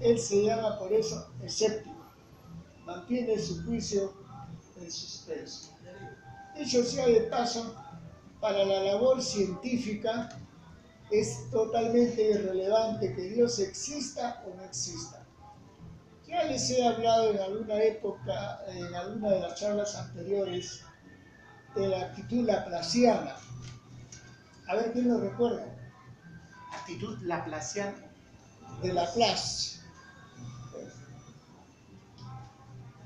Él se llama por eso escéptico, mantiene su juicio en suspenso. Dicho sea de paso, para la labor científica es totalmente irrelevante que Dios exista o no exista. Ya les he hablado en alguna época, en alguna de las charlas anteriores, de la actitud laplaciana. A ver, ¿quién lo recuerda? Actitud laplaciana. De Laplace.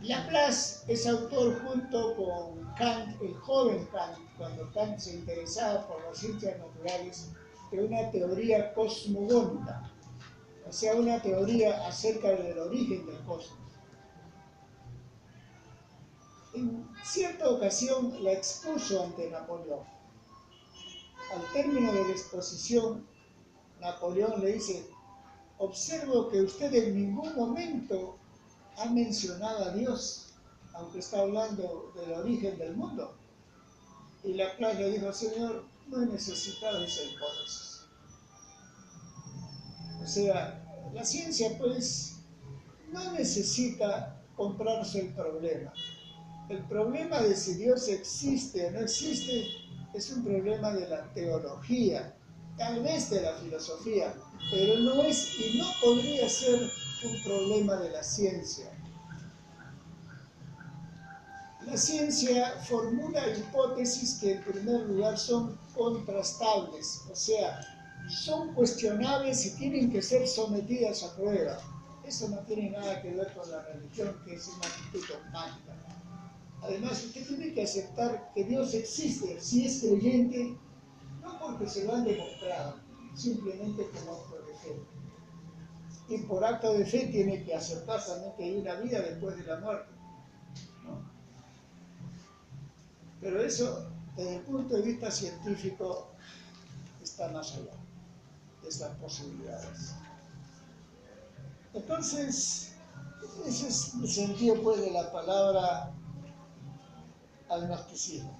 Laplace es autor junto con Kant, el joven Kant, cuando Kant se interesaba por las ciencias naturales, de una teoría cosmogónica, o sea, una teoría acerca del origen del cosmos. En cierta ocasión la expuso ante Napoleón. Al término de la exposición, Napoleón le dice: observo que usted en ningún momento ha mencionado a Dios, aunque está hablando del origen del mundo. Y Laplace le dijo: señor, no he necesitado esa hipótesis. O sea, la ciencia pues no necesita comprarse el problema. El problema de si Dios existe o no existe es un problema de la teología, tal vez de la filosofía, pero no es y no podría ser un problema de la ciencia. La ciencia formula hipótesis que en primer lugar son contrastables, o sea, son cuestionables y tienen que ser sometidas a prueba. Eso no tiene nada que ver con la religión, que es una actitud dogmática. Además, usted tiene que aceptar que Dios existe, si es creyente, no porque se lo han demostrado, simplemente como acto de fe. Y por acto de fe tiene que aceptar también que hay una vida después de la muerte, ¿no? Pero eso, desde el punto de vista científico, está más allá de estas posibilidades. Entonces, ese es el sentido pues de la palabra agnosticismo.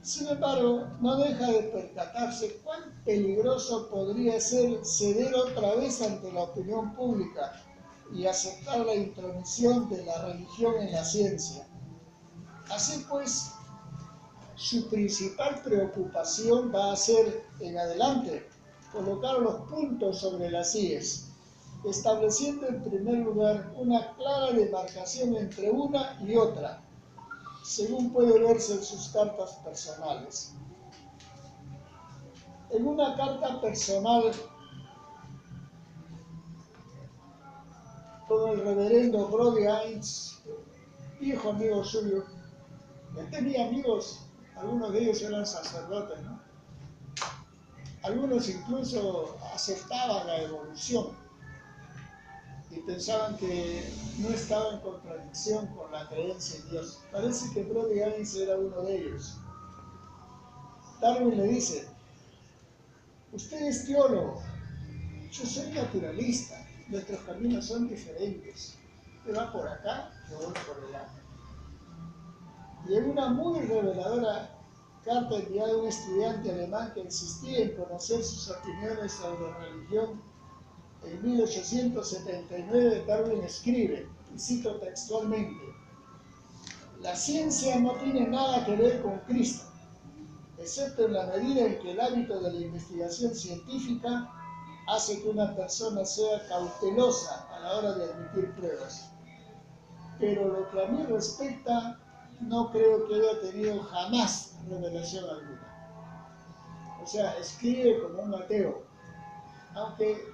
Sin embargo, no deja de percatarse cuán peligroso podría ser ceder otra vez ante la opinión pública y aceptar la intromisión de la religión en la ciencia. Así pues, su principal preocupación va a ser, en adelante, colocar los puntos sobre las íes, estableciendo en primer lugar una clara demarcación entre una y otra, según puede verse en sus cartas personales. En una carta personal con el reverendo Brody Hines, viejo amigo suyo, él tenía amigos, algunos de ellos eran sacerdotes, ¿no? Algunos incluso aceptaban la evolución y pensaban que no estaba en contradicción con la creencia en Dios. Parece que Brody Hines era uno de ellos. Darwin le dice: usted es teólogo, yo soy naturalista, nuestros caminos son diferentes. Usted va por acá, yo voy por allá. Y en una muy reveladora carta enviada a un estudiante alemán que insistía en conocer sus opiniones sobre religión, en 1879 Darwin escribe, y cito textualmente: la ciencia no tiene nada que ver con Cristo, excepto en la medida en que el hábito de la investigación científica hace que una persona sea cautelosa a la hora de admitir pruebas. Pero lo que a mí respecta, no creo que haya tenido jamás revelación alguna. O sea, escribe como un ateo, aunque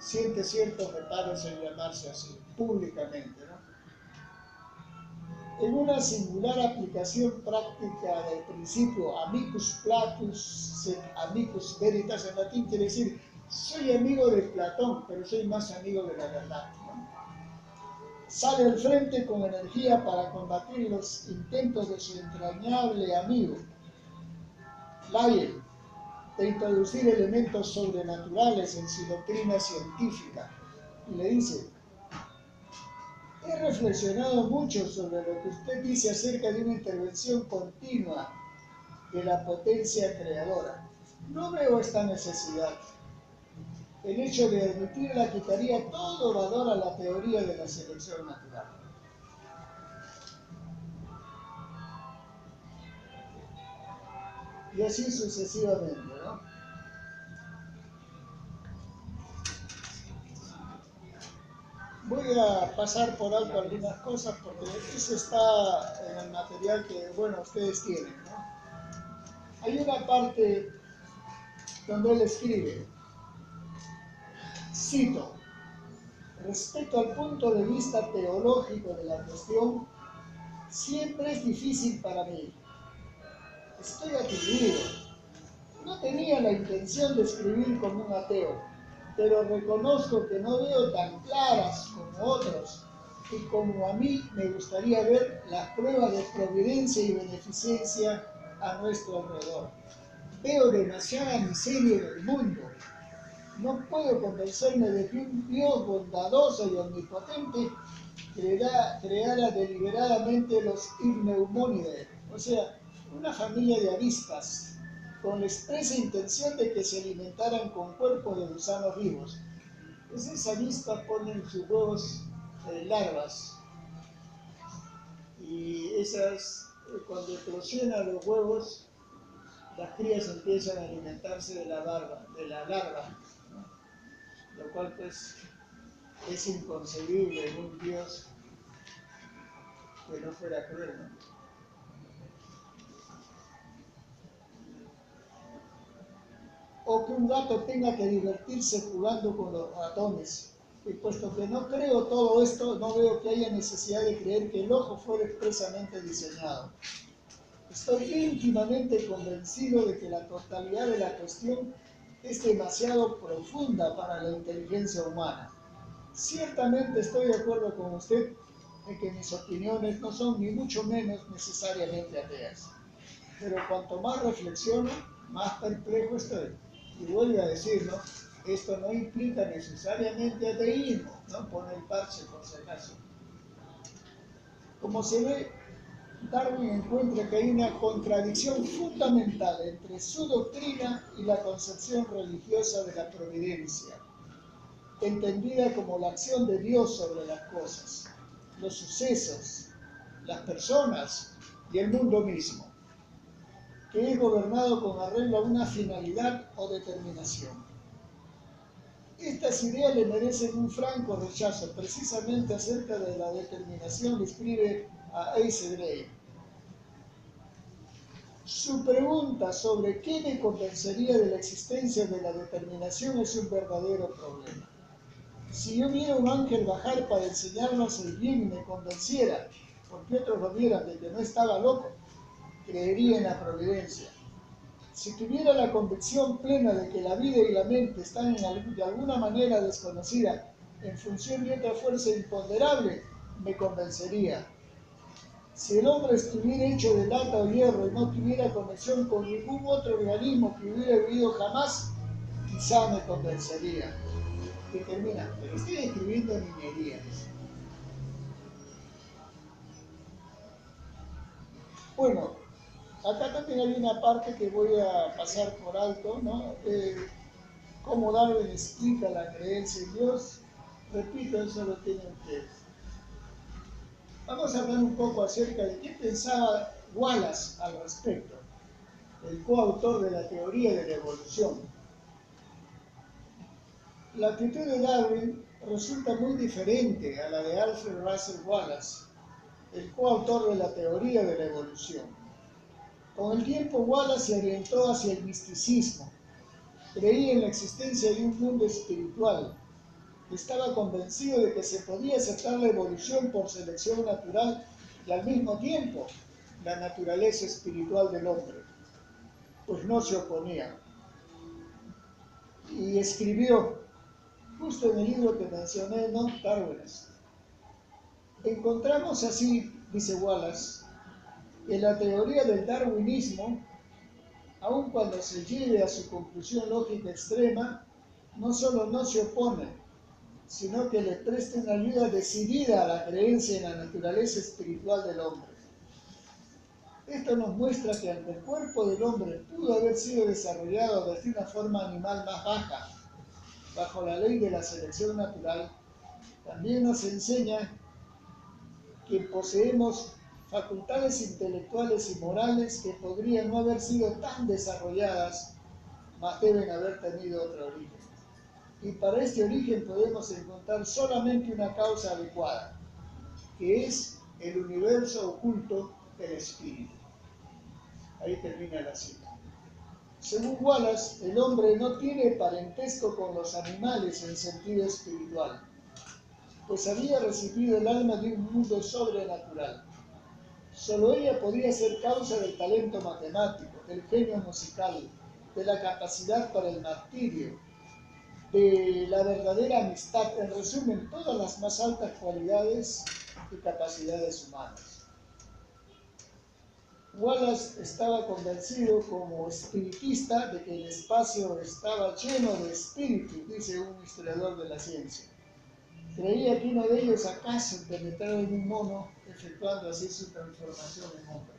siente ciertos reparos en llamarse así, públicamente, ¿no? En una singular aplicación práctica del principio amicus Platus sed amicus veritas, en latín quiere decir: soy amigo de Platón, pero soy más amigo de la verdad, ¿no? Sale al frente con energía para combatir los intentos de su entrañable amigo Lyell de introducir elementos sobrenaturales en su doctrina científica, y le dice: he reflexionado mucho sobre lo que usted dice acerca de una intervención continua de la potencia creadora. No veo esta necesidad. el hecho de admitirla quitaría todo valor a la teoría de la selección natural. Y así sucesivamente, ¿no? Voy a pasar por alto algunas cosas porque eso está en el material que, bueno, ustedes tienen, ¿no? Hay una parte donde él escribe, cito, respecto al punto de vista teológico de la cuestión, siempre es difícil para mí. Estoy aturdido. No tenía la intención de escribir como un ateo, pero reconozco que no veo tan claras como otros y como a mí me gustaría ver las pruebas de providencia y beneficencia a nuestro alrededor. Veo demasiada miseria en el mundo. No puedo convencerme de que un Dios bondadoso y omnipotente creara deliberadamente los Ichneumonidae, o sea, una familia de avispas, con la expresa intención de que se alimentaran con cuerpos de gusanos vivos. Esas avispas ponen sus huevos larvas, y esas, cuando eclosionan los huevos, las crías empiezan a alimentarse de la larva, ¿no? Lo cual pues es inconcebible en un Dios que no fuera cruel, ¿no? O que un gato tenga que divertirse jugando con los ratones. Y puesto que no creo todo esto, no veo que haya necesidad de creer que el ojo fuera expresamente diseñado. Estoy íntimamente convencido de que la totalidad de la cuestión es demasiado profunda para la inteligencia humana. Ciertamente estoy de acuerdo con usted en que mis opiniones no son ni mucho menos necesariamente ateas. Pero cuanto más reflexiono, más perplejo estoy. Y vuelvo a decirlo, esto no implica necesariamente ateísmo, ¿no? Pone el parche por si acaso. Como se ve, Darwin encuentra que hay una contradicción fundamental entre su doctrina y la concepción religiosa de la providencia, entendida como la acción de Dios sobre las cosas, los sucesos, las personas y el mundo mismo, que es gobernado con arreglo a una finalidad o determinación. Estas ideas le merecen un franco rechazo, precisamente acerca de la determinación, le escribe a Asa Gray. Su pregunta sobre qué me convencería de la existencia de la determinación es un verdadero problema. Si yo viera un ángel bajar para enseñarnos el bien y me convenciera, porque otros lo vieran de que no estaba loco, creería en la providencia. Si tuviera la convicción plena de que la vida y la mente están de alguna manera desconocidas en función de otra fuerza imponderable, me convencería. Si el hombre estuviera hecho de lata o hierro y no tuviera conexión con ningún otro organismo que hubiera vivido jamás, quizá me convencería. Y termina, pero estoy escribiendo niñerías. Bueno, acá también hay una parte que voy a pasar por alto, ¿no? Cómo Darwin explica la creencia en Dios. Repito, eso lo tienen ustedes. Vamos a hablar un poco acerca de qué pensaba Wallace al respecto, el coautor de la teoría de la evolución. La actitud de Darwin resulta muy diferente a la de Alfred Russel Wallace, el coautor de la teoría de la evolución. Con el tiempo, Wallace se orientó hacia el misticismo. Creía en la existencia de un mundo espiritual. Estaba convencido de que se podía aceptar la evolución por selección natural y al mismo tiempo la naturaleza espiritual del hombre, pues no se oponía. Y escribió, justo en el libro que mencioné, ¿no? Darwinist. Encontramos así, dice Wallace, que la teoría del darwinismo, aun cuando se lleve a su conclusión lógica extrema, no solo no se opone, sino que le presta una ayuda decidida a la creencia en la naturaleza espiritual del hombre. Esto nos muestra que aunque el cuerpo del hombre pudo haber sido desarrollado desde una forma animal más baja, bajo la ley de la selección natural, también nos enseña que poseemos facultades intelectuales y morales que podrían no haber sido tan desarrolladas, mas deben haber tenido otro origen. Y para este origen podemos encontrar solamente una causa adecuada, que es el universo oculto del espíritu. Ahí termina la cita. Según Wallace, el hombre no tiene parentesco con los animales en sentido espiritual, pues había recibido el alma de un mundo sobrenatural. Solo ella podía ser causa del talento matemático, del genio musical, de la capacidad para el martirio, de la verdadera amistad, en resumen, todas las más altas cualidades y capacidades humanas. Wallace estaba convencido como espiritista de que el espacio estaba lleno de espíritus, dice un historiador de la ciencia. Creía que uno de ellos acaso penetraba en un mono, efectuando así su transformación en hombre.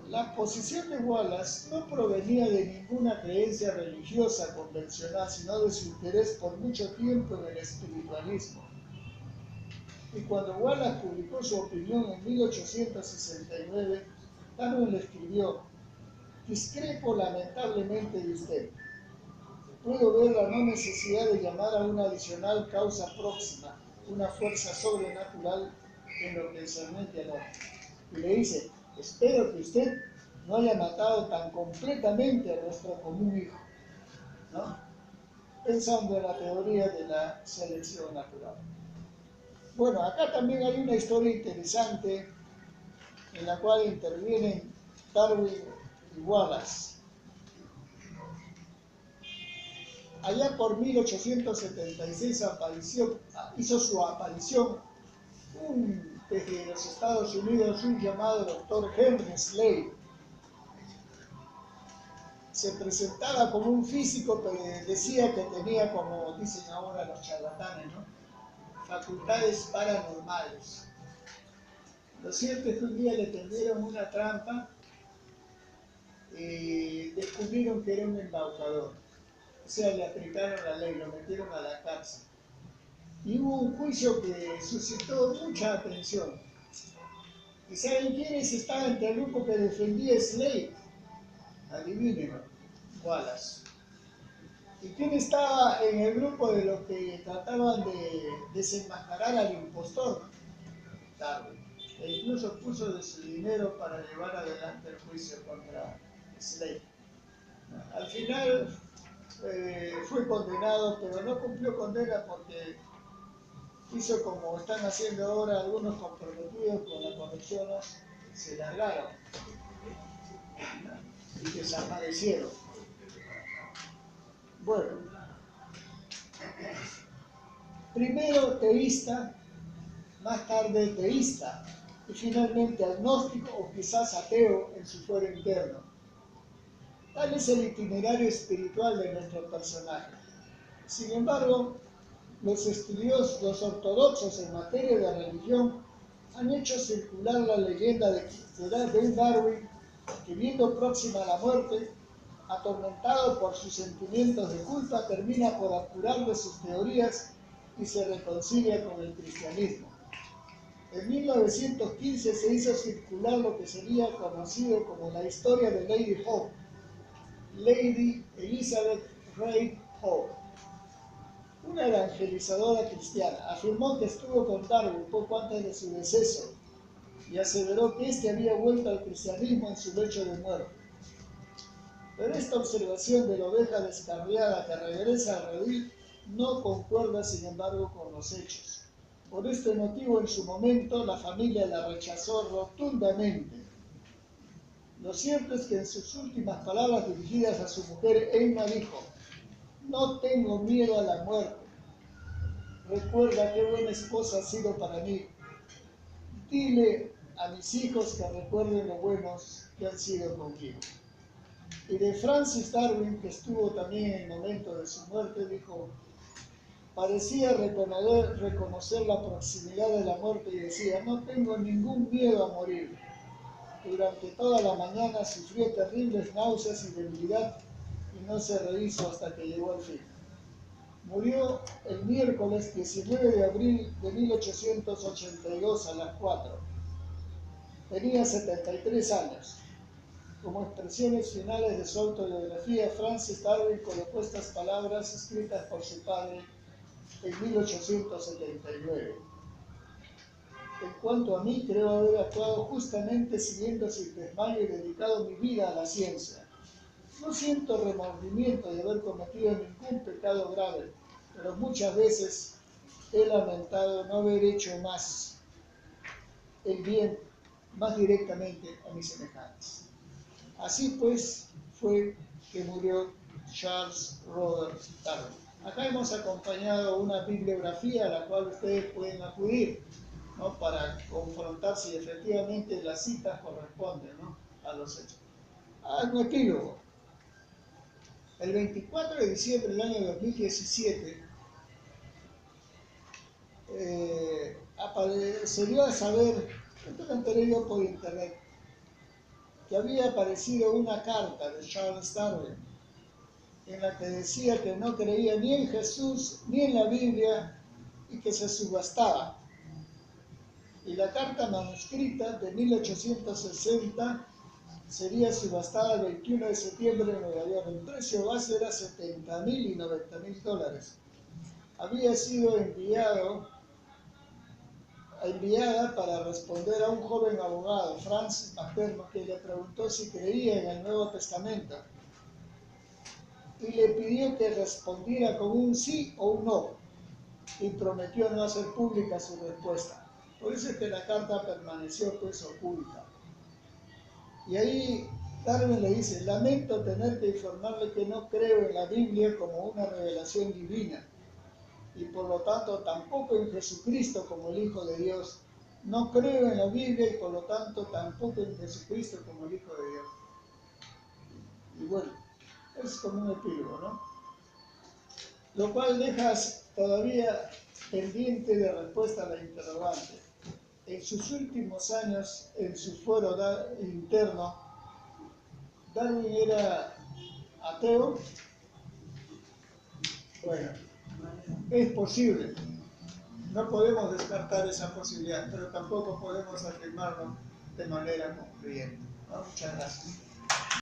La posición de Wallace no provenía de ninguna creencia religiosa convencional, sino de su interés por mucho tiempo en el espiritualismo. Y cuando Wallace publicó su opinión en 1869, Darwin le escribió: discrepo lamentablemente de usted. Puedo ver la no necesidad de llamar a una adicional causa próxima, una fuerza sobrenatural en lo que se remite al hombre. Y le dice: espero que usted no haya matado tan completamente a nuestro común hijo, ¿no? Pensando en la teoría de la selección natural. Bueno, acá también hay una historia interesante en la cual intervienen Darwin y Wallace. Allá por 1876 hizo su aparición desde los Estados Unidos un llamado Dr. Henry Slade. Se presentaba como un físico, pero decía que tenía, como dicen ahora los charlatanes, ¿no?, facultades paranormales. Lo cierto es que un día le tendieron una trampa y descubrieron que era un embaucador. O sea, le aplicaron la ley, lo metieron a la cárcel. Y hubo un juicio que suscitó mucha atención. ¿Y saben quiénes estaban entre el grupo que defendía a Slade? Adivinen, Wallace. ¿Y quién estaba en el grupo de los que trataban de desenmascarar al impostor? Darwin. E incluso puso de su dinero para llevar adelante el juicio contra Slade. Al final fue condenado, pero no cumplió condena porque hizo como están haciendo ahora algunos comprometidos con la corrupción, se largaron y desaparecieron. Bueno, primero teísta, más tarde teísta y finalmente agnóstico o quizás ateo en su fuero interno. Tal es el itinerario espiritual de nuestro personaje. Sin embargo, los estudiosos, los ortodoxos en materia de religión, han hecho circular la leyenda de un Darwin que, viendo próxima la muerte, atormentado por sus sentimientos de culpa, termina por apurar de sus teorías y se reconcilia con el cristianismo. En 1915 se hizo circular lo que sería conocido como la historia de Lady Hope, Lady Elizabeth Ray Hope, una evangelizadora cristiana. Afirmó que estuvo con Darwin poco antes de su deceso y aseveró que éste había vuelto al cristianismo en su lecho de muerte. Pero esta observación de la oveja descarriada que regresa al redil no concuerda, sin embargo, con los hechos. Por este motivo, en su momento, la familia la rechazó rotundamente. Lo cierto es que en sus últimas palabras dirigidas a su mujer, Emma dijo: no tengo miedo a la muerte. Recuerda qué buena esposa has sido para mí. Dile a mis hijos que recuerden lo buenos que han sido conmigo. Y de Francis Darwin, que estuvo también en el momento de su muerte, dijo: parecía reconocer la proximidad de la muerte y decía: no tengo ningún miedo a morir. Durante toda la mañana sufrió terribles náuseas y debilidad y no se rehizo hasta que llegó al fin. Murió el miércoles 19 de abril de 1882 a las 4. Tenía 73 años. Como expresiones finales de su autobiografía, Francis Darwin colocó estas palabras escritas por su padre en 1879. En cuanto a mí, creo haber actuado justamente siguiendo sin desmayo y dedicado mi vida a la ciencia. No siento remordimiento de haber cometido ningún pecado grave, pero muchas veces he lamentado no haber hecho más el bien más directamente a mis semejantes. Así pues fue que murió Charles Robert Darwin. Acá hemos acompañado una bibliografía a la cual ustedes pueden acudir, ¿no?, para confrontar si efectivamente las citas corresponden, ¿no?, a los hechos. Un epílogo. El 24 de diciembre del año 2017 se dio a saber, esto lo enteré yo por internet, que había aparecido una carta de Charles Darwin en la que decía que no creía ni en Jesús ni en la Biblia y que se subastaba. Y la carta manuscrita de 1860 sería subastada el 21 de septiembre en Nueva York. El precio base era $70,000 y $90,000. Había sido enviada para responder a un joven abogado, Francis McDermott, que le preguntó si creía en el Nuevo Testamento y le pidió que respondiera con un sí o un no y prometió no hacer pública su respuesta. Por eso es que la carta permaneció pues oculta. Y ahí Darwin le dice: lamento tener que informarle que no creo en la Biblia como una revelación divina y por lo tanto tampoco en Jesucristo como el Hijo de Dios. No creo en la Biblia y por lo tanto tampoco en Jesucristo como el Hijo de Dios. Y bueno, es como un epílogo, ¿no? Lo cual deja todavía pendiente de respuesta a la interrogante. En sus últimos años, en su fuero interno, ¿Darwin era ateo? Bueno, es posible. No podemos descartar esa posibilidad, pero tampoco podemos afirmarlo de manera concluyente, ¿no? Muchas gracias.